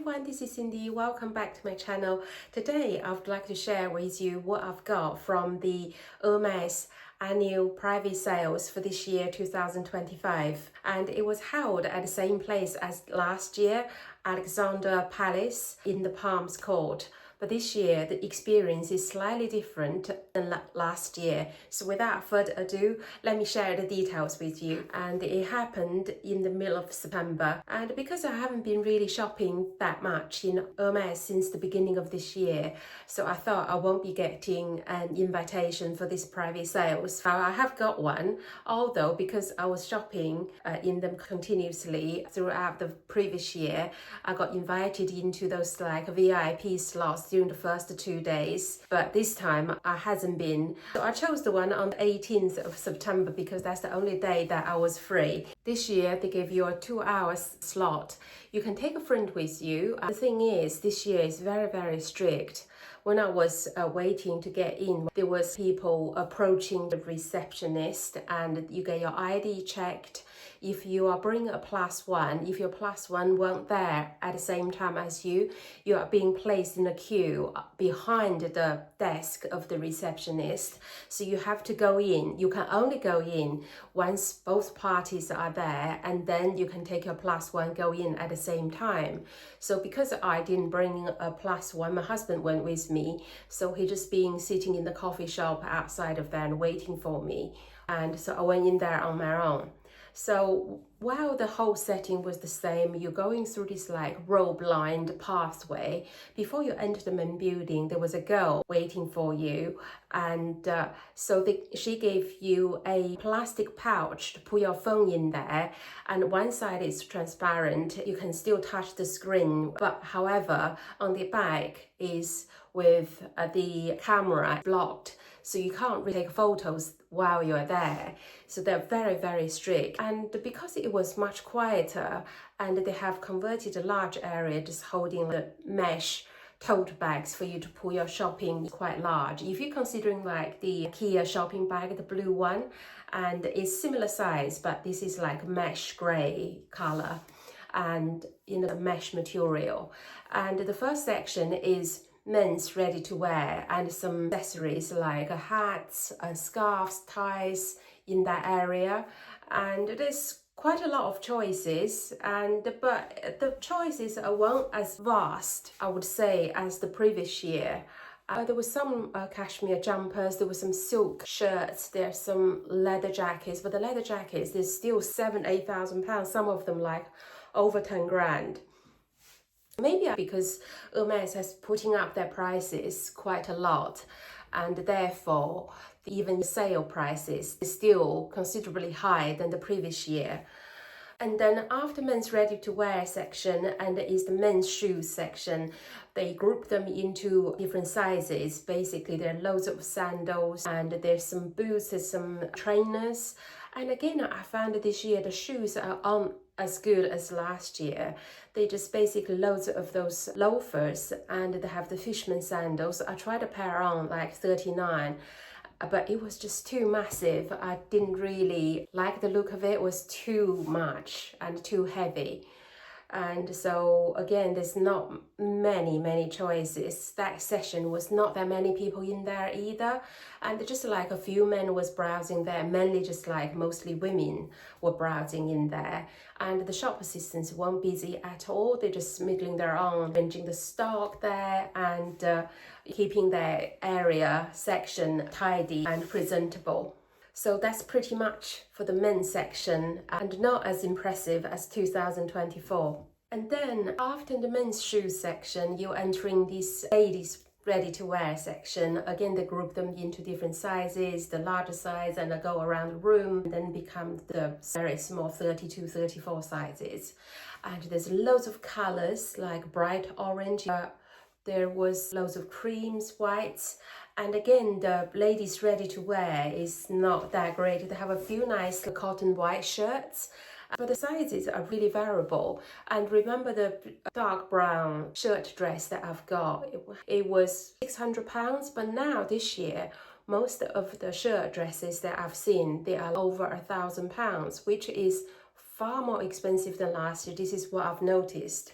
everyone, this is Cindy. Welcome back to my channel. Today I would like to share with you what I've got from the Hermes annual private sales for this year 2025, and it was held at the same place as last year, Alexandra Palace in the Palms Court. But this year the experience is slightly different than last year. So without further ado, let me share the details with you. And it happened in the middle of September. And because I haven't been really shopping that much in Hermes since the beginning of this year, so I thought I won't be getting an invitation for this private sales. Now I have got one, although because I was shopping in them continuously throughout the previous year, I got invited into those like VIP slots during the first 2 days, but this time I hasn't been. So I chose the one on the 18th of September because that's the only day that I was free. This year they give you a 2-hour slot. You can take a friend with you. The thing is, this year is very strict. When I was waiting to get in, there was people approaching the receptionist and you get your ID checked. If you are bringing a +1, if your +1 weren't there at the same time as you are being placed in a queue behind the desk of the receptionist. So you have to go in. You can only go in once both parties are there, and then you can take your +1, go in at the same time. So because I didn't bring a +1, my husband went with me. So he just been sitting in the coffee shop outside of there and waiting for me. And so I went in there on my own. So while the whole setting was the same, you're going through this like rope-lined pathway. Before you enter the main building, there was a girl waiting for you, and she gave you a plastic pouch to put your phone in there, and one side is transparent. You can still touch the screen, but however, on the back is with the camera blocked. So you can't really take photos while you're there. So they're very strict. And because it was much quieter, and they have converted a large area just holding the mesh tote bags for you to pull your shopping quite large. If you're considering like the Kia shopping bag, the blue one, and it's similar size, but this is like mesh gray color and in a mesh material. And the first section is men's ready to wear and some accessories like hats, scarves, ties in that area. And there's quite a lot of choices, but the choices weren't as vast, I would say, as the previous year. There was some cashmere jumpers, there were some silk shirts, there's some leather jackets, but the leather jackets, there's still £7,000-8,000, some of them like over 10 grand. Maybe because Hermes has putting up their prices quite a lot, and therefore even the sale prices is still considerably higher than the previous year. And then after men's ready-to-wear section, and there is the men's shoes section. They group them into different sizes. Basically, there are loads of sandals, and there's some boots, there's some trainers. And again, I found that this year the shoes aren't as good as last year. They just basically loads of those loafers, and they have the fisherman sandals. I tried a pair on like 39, but it was just too massive. I didn't really like the look of it. It was too much and too heavy. And so again, there's not many choices. That session was not that many people in there either, and just like a few men was browsing there, mainly just like mostly women were browsing in there. And the shop assistants weren't busy at all. They're just middling their own, arranging the stock there and keeping their area section tidy and presentable. So that's pretty much for the men's section, and not as impressive as 2024. And then after the men's shoes section, you're entering this ladies ready-to-wear section. Again, they group them into different sizes, the larger size, and they go around the room, and then become the very small 32, 34 sizes. And there's loads of colors like bright orange. There was loads of creams, whites, and again the ladies ready to wear is not that great. They have a few nice cotton white shirts, but the sizes are really variable. And remember the dark brown shirt dress that I've got, it was £600, but now this year most of the shirt dresses that I've seen, they are over £1,000, which is far more expensive than last year. This is what I've noticed.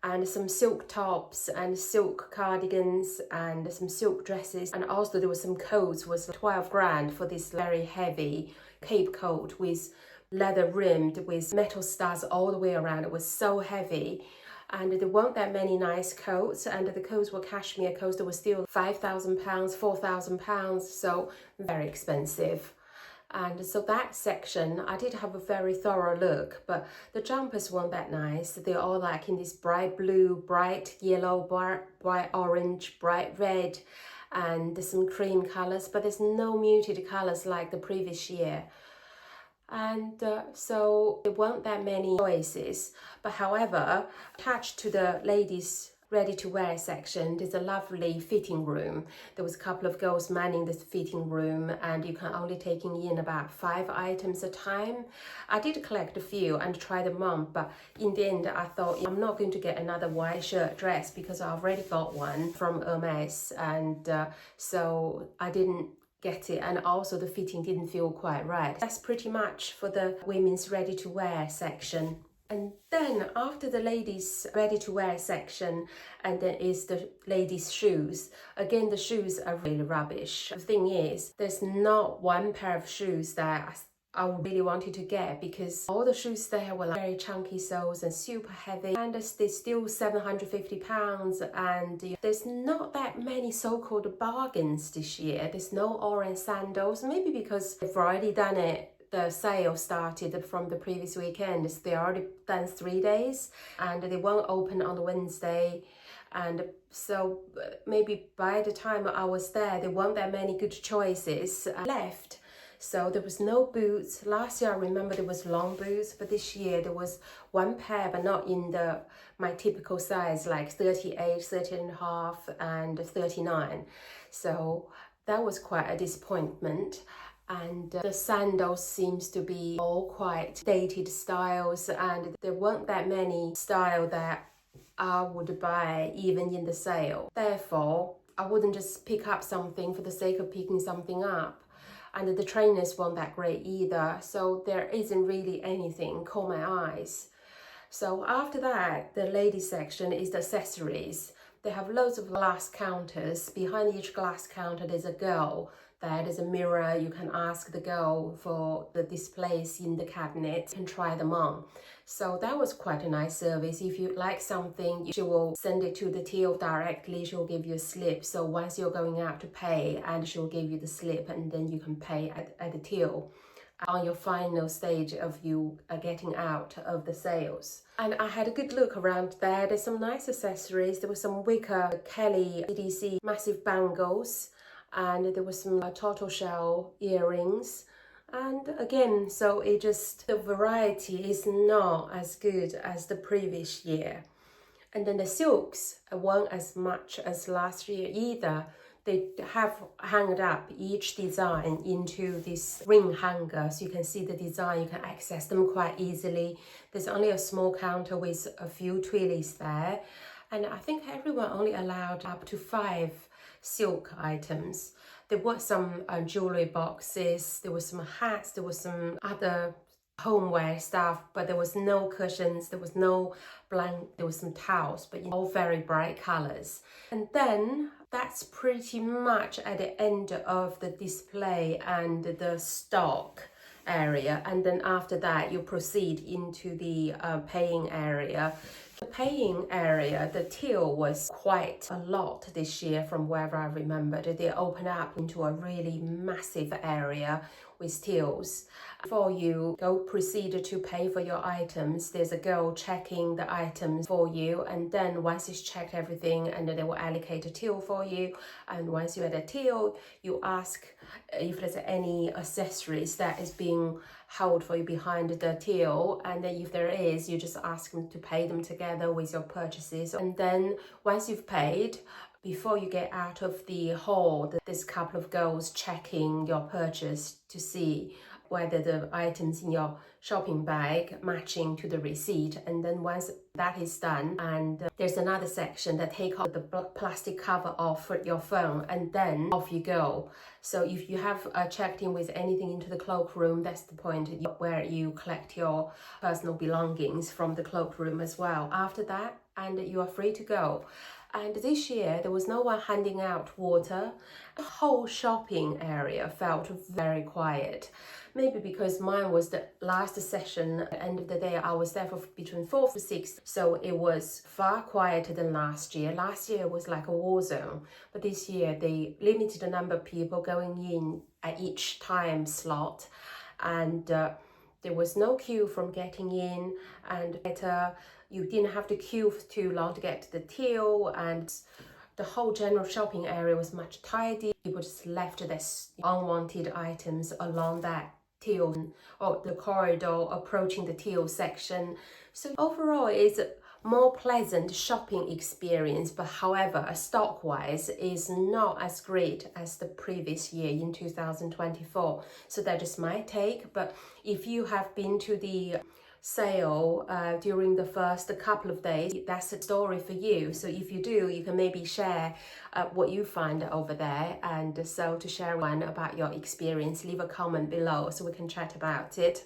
and some silk tops and silk cardigans and some silk dresses, and also there was some coats, was 12 grand for this very heavy cape coat with leather rimmed with metal studs all the way around. It was so heavy, and there weren't that many nice coats, and the coats were cashmere coats that were still £5,000, £4,000, so very expensive. And so that section, I did have a very thorough look, but the jumpers weren't that nice. They're all like in this bright blue, bright yellow, bright orange, bright red, and there's some cream colors, but there's no muted colors like the previous year. And so there weren't that many choices. But however, attached to the ladies' ready-to-wear section, there's a lovely fitting room. There was a couple of girls manning this fitting room, and you can only take in about 5 items a time. I did collect a few and try them on, but in the end I thought I'm not going to get another white shirt dress because I've already got one from Hermes, and so I didn't get it, and also the fitting didn't feel quite right. That's pretty much for the women's ready-to-wear section. And then after the ladies ready-to-wear section, and then is the ladies' shoes. Again, the shoes are really rubbish. The thing is, there's not one pair of shoes that I really wanted to get, because all the shoes there were like very chunky soles and super heavy, and they're still £750, and there's not that many so-called bargains this year. There's no orange sandals, maybe because they've already done it. The sale started from the previous weekend. They already done 3 days, and they won't open on the Wednesday. And so maybe by the time I was there weren't that many good choices left. So there was no boots. Last year I remember there was long boots, but this year there was one pair, but not in my typical size, like 38, 30 and a half, and 39. So that was quite a disappointment. And the sandals seems to be all quite dated styles, and there weren't that many style that I would buy even in the sale. Therefore, I wouldn't just pick up something for the sake of picking something up. And the trainers weren't that great either, so there isn't really anything caught my eyes. So after that, the ladies section is the accessories. They have loads of glass counters. Behind each glass counter there's a girl. There's a mirror. You can ask the girl for the displays in the cabinet and try them on. So that was quite a nice service. If you like something, she will send it to the till directly. She'll give you a slip. So once you're going out to pay, and she'll give you the slip, and then you can pay at the till on your final stage of you getting out of the sales. And I had a good look around there. There's some nice accessories. There was some wicker Kelly EDC massive bangles, and there was some tortoiseshell earrings. And again, so the variety is not as good as the previous year. And then the silks weren't as much as last year either. They have hanged up each design into this ring hanger, so you can see the design, you can access them quite easily. There's only a small counter with a few twillies there, and I think everyone only allowed up to 5 silk items. There were some jewellery boxes, there were some hats, there was some other homeware stuff, but there was no cushions, there was no blanket, there was some towels, but all very bright colours. And then that's pretty much at the end of the display and the stock area. And then after that you proceed into the paying area. The paying area, the till was quite a lot this year from wherever I remembered. They opened up into a really massive area with tills. Before you proceed to pay for your items, there's a girl checking the items for you, and then once it's checked everything, and then they will allocate a till for you. And once you're at a till, you ask if there's any accessories that is being held for you behind the till, and then if there is, you just ask them to pay them together with your purchases. And then once you've paid, before you get out of the hall, there's a couple of girls checking your purchase to see whether the items in your shopping bag matching to the receipt. And then once that is done, and there's another section that take off the plastic cover off for your phone, and then off you go. So if you have checked in with anything into the cloakroom, that's the point where you collect your personal belongings from the cloakroom as well. After that, and you are free to go. And this year there was no one handing out water. The whole shopping area felt very quiet. Maybe because mine was the last session. At the end of the day, I was there for between 4 to 6, so it was far quieter than last year. Last year was like a war zone, but this year they limited the number of people going in at each time slot, and there was no queue from getting in, and you didn't have to queue for too long to get to the till, and the whole general shopping area was much tidy. People just left their unwanted items along that till or the corridor approaching the till section. So overall it's a more pleasant shopping experience, but however stock wise is not as great as the previous year in 2024. So that is my take. But if you have been to the sale during the first couple of days, that's a story for you. So if you do, you can maybe share what you find over there, and so to share one about your experience, leave a comment below so we can chat about it.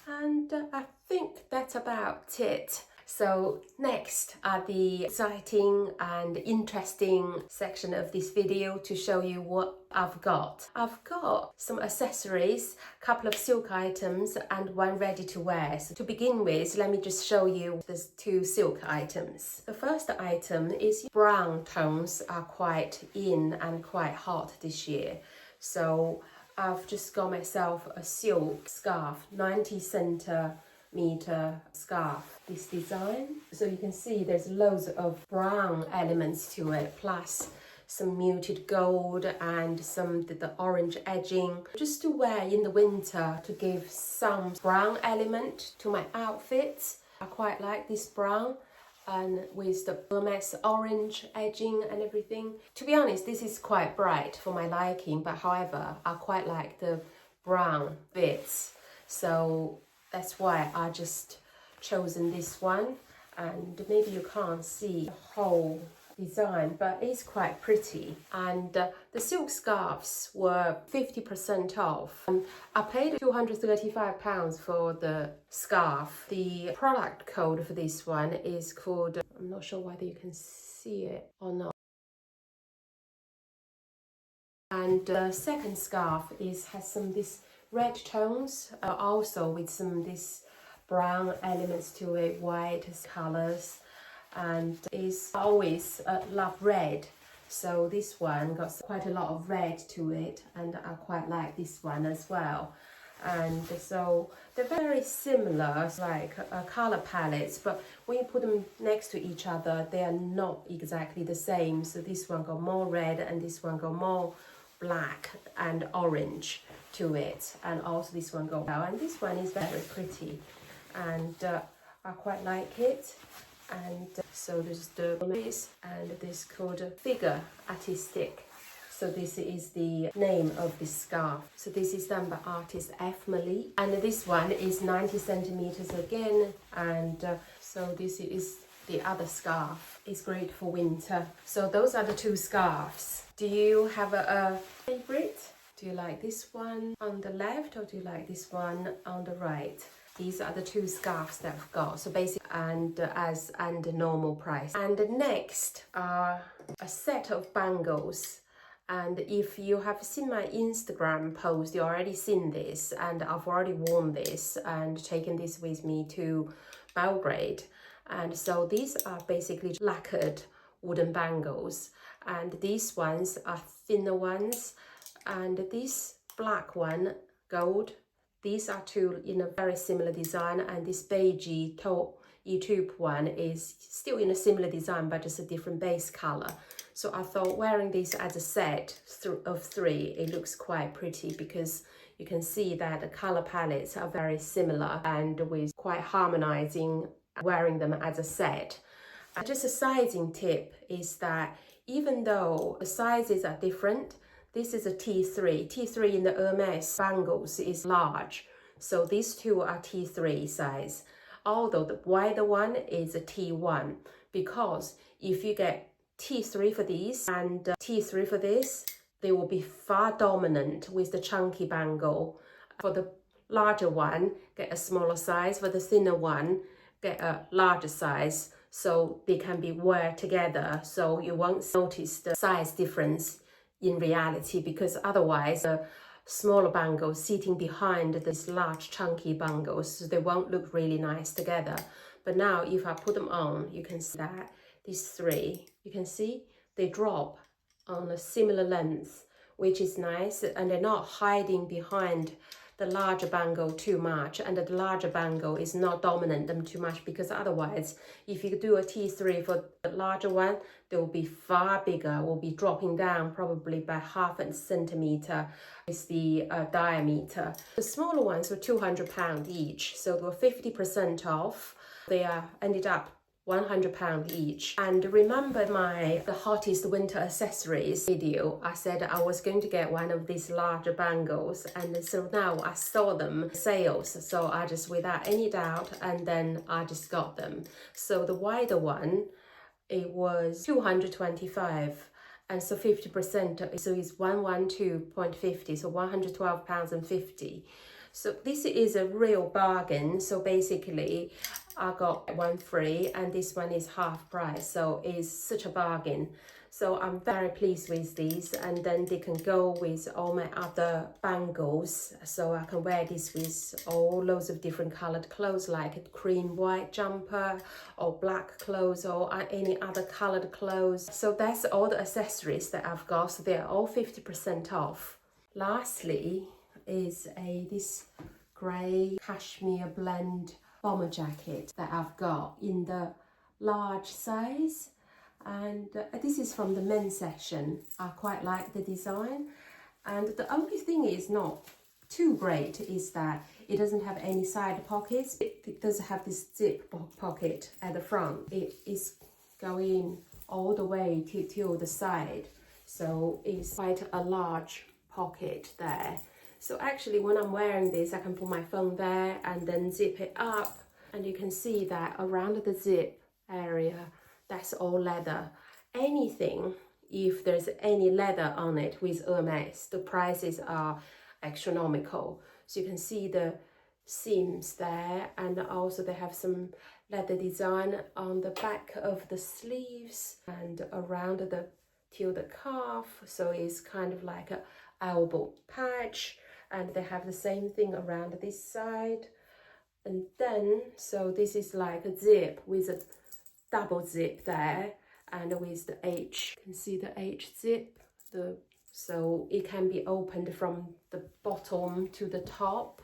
And I think that's about it. So next are the exciting and interesting section of this video to show you what I've got. I've got some accessories, a couple of silk items and one ready to wear. So to begin with, let me just show you the 2 silk items. The first item is brown tones are quite in and quite hot this year. So I've just got myself a silk scarf, 90 centimeter scarf, this design. So you can see there's loads of brown elements to it, plus some muted gold and some the orange edging, just to wear in the winter to give some brown element to my outfits. I quite like this brown, and with the Hermes orange edging and everything. To be honest, this is quite bright for my liking, but however, I quite like the brown bits. So that's why I just chosen this one. And maybe you can't see the whole design, but it's quite pretty. And the silk scarves were 50% off. I paid £235 for the scarf. The product code for this one is called, I'm not sure whether you can see it or not. And the second scarf has some this red tones, also with some this brown elements to it, white colors, and is always love red. So this one got quite a lot of red to it, and I quite like this one as well. And so they're very similar, like color palettes, but when you put them next to each other, they are not exactly the same. So this one got more red and this one got more black and orange to it, and also this one got brown, and this one is very pretty, and I quite like it. And so there's the and this called Figure Artistic. So this is the name of this scarf. So this is done by artist F. Malik, and this one is 90 centimeters again. And so this is the other scarf. It's great for winter. So those are the 2 scarves. Do you have a favorite? Do you like this one on the left, or do you like this one on the right? These are the 2 scarves that I've got. So basically, and the normal price. And next are a set of bangles. And if you have seen my Instagram post, you already seen this, and I've already worn this and taken this with me to Belgrade. And so these are basically lacquered wooden bangles, and these ones are thinner ones, and this black one, gold. These are 2 in a very similar design, and this beigey taupe one is still in a similar design, but just a different base color. So I thought wearing this as a set of 3, it looks quite pretty, because you can see that the color palettes are very similar, and with quite harmonizing wearing them as a set. And just a sizing tip is that even though the sizes are different, this is a T3. T3 in the Hermes bangles is large. So these 2 are T3 size. Although the wider one is a T1. Because if you get T3 for these and T3 for this, they will be far dominant with the chunky bangle. For the larger one, get a smaller size. For the thinner one, get a larger size. so they can be wear together, so you won't notice the size difference in reality, because otherwise the smaller bangles sitting behind these large chunky bangles, so they won't look really nice together. But now if I put them on, you can see that these three, you can see they drop on a similar length, which is nice, and they're not hiding behind the larger bangle too much, and the larger bangle is not dominant them too much, because otherwise if you do a T3 for the larger one, they will be far bigger, will be dropping down probably by half a centimeter is the diameter. The smaller ones were £200 each, so they were 50% off. They ended up £100 each. And remember the hottest winter accessories video, I said I was going to get one of these larger bangles, and so now I saw them sales, so I just, without any doubt, and then I just got them. So the wider one, it was 225, and so 50%, so it's 112.50, so £112.50. So this is a real bargain. So basically I got one free and this one is half price, so it's such a bargain. So I'm very pleased with these, and then they can go with all my other bangles, so I can wear this with all loads of different colored clothes, like a cream white jumper or black clothes or any other colored clothes. So that's all the accessories that I've got, so they're all 50% off. Lastly is this grey cashmere blend bomber jacket that I've got in the large size, and this is from the men's section. I quite like the design, and the only thing is not too great is that it doesn't have any side pockets. It does have this zip pocket at the front. It is going all the way to the side, so it's quite a large pocket there. So actually when I'm wearing this, I can put my phone there and then zip it up, and you can see that around the zip area, that's all leather. Anything, if there's any leather on it with Hermes, the prices are astronomical. So you can see the seams there, and also they have some leather design on the back of the sleeves and around till the calf, so it's kind of like a elbow patch. And they have the same thing around this side, and then so this is like a zip with a double zip there, and with the H, you can see the H zip, so it can be opened from the bottom to the top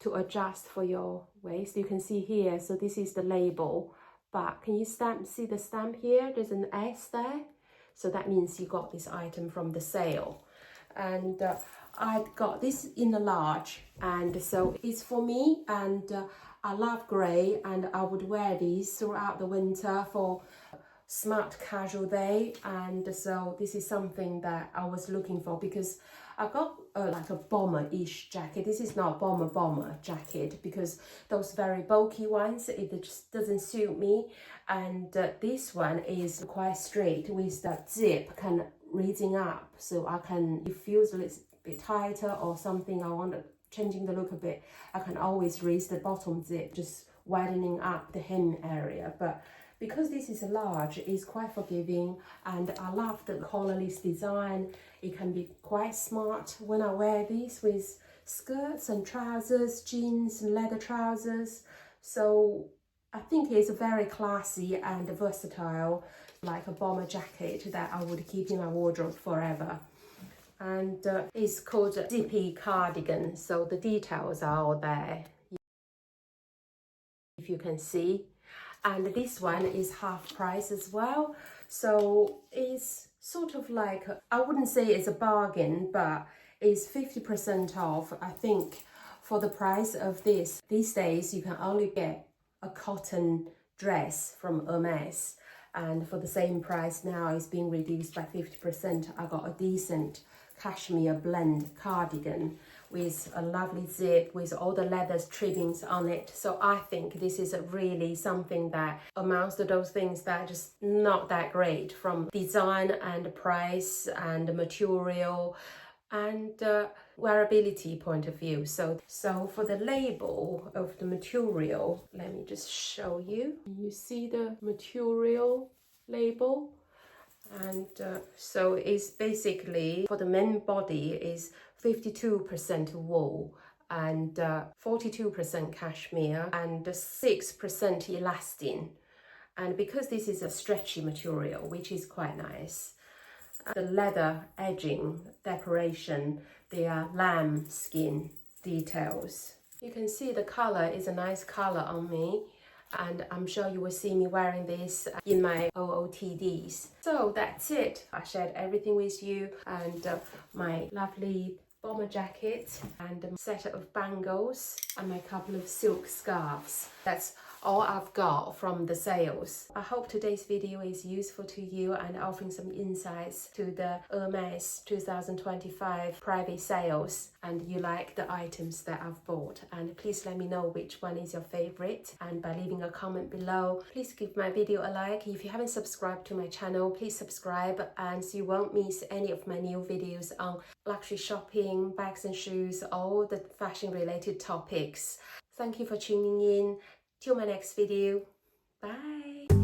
to adjust for your waist. You can see here, so this is the label, but can you see the stamp here? There's an S there, so that means you got this item from the sale. And I got this in a large, and so it's for me, and I love grey, and I would wear these throughout the winter for smart casual day. And so this is something that I was looking for, because I got like a bomber-ish jacket. This is not bomber jacket, because those very bulky ones, it just doesn't suit me. And this one is quite straight with that zip kind of raising up, so it feels a little bit tighter or something. I want changing the look a bit, I can always raise the bottom zip, just widening up the hem area. But because this is a large, it's quite forgiving, and I love the collarless design. It can be quite smart when I wear these with skirts and trousers, jeans and leather trousers. So I think it's very classy and versatile, like a bomber jacket that I would keep in my wardrobe forever. And it's called a Zippe cardigan, so the details are all there, if you can see. And this one is half price as well, so it's sort of like, I wouldn't say it's a bargain, but it's 50% off. I think for the price of this, these days you can only get a cotton dress from Hermes, and for the same price now it's being reduced by 50%. I got a decent cashmere blend cardigan with a lovely zip with all the leather trimmings on it. So I think this is really something that amounts to those things that are just not that great from design and price and material and wearability point of view. So for the label of the material, let me just show you. You see the material label, and so it's basically for the main body is 52% wool and 42% cashmere and 6% elastin. And because this is a stretchy material, which is quite nice, the leather edging decoration, they are lamb skin details. You can see the color is a nice color on me, and I'm sure you will see me wearing this in my OOTDs. So that's it. I shared everything with you, and my lovely bomber jacket and a set of bangles and my couple of silk scarves. That's all I've got from the sales. I hope today's video is useful to you and offering some insights to the Hermes 2025 private sales, and you like the items that I've bought. And please let me know which one is your favorite, and by leaving a comment below. Please give my video a like. If you haven't subscribed to my channel, please subscribe, and so you won't miss any of my new videos on luxury shopping, bags and shoes, all the fashion related topics. Thank you for tuning in. Till my next video. Bye.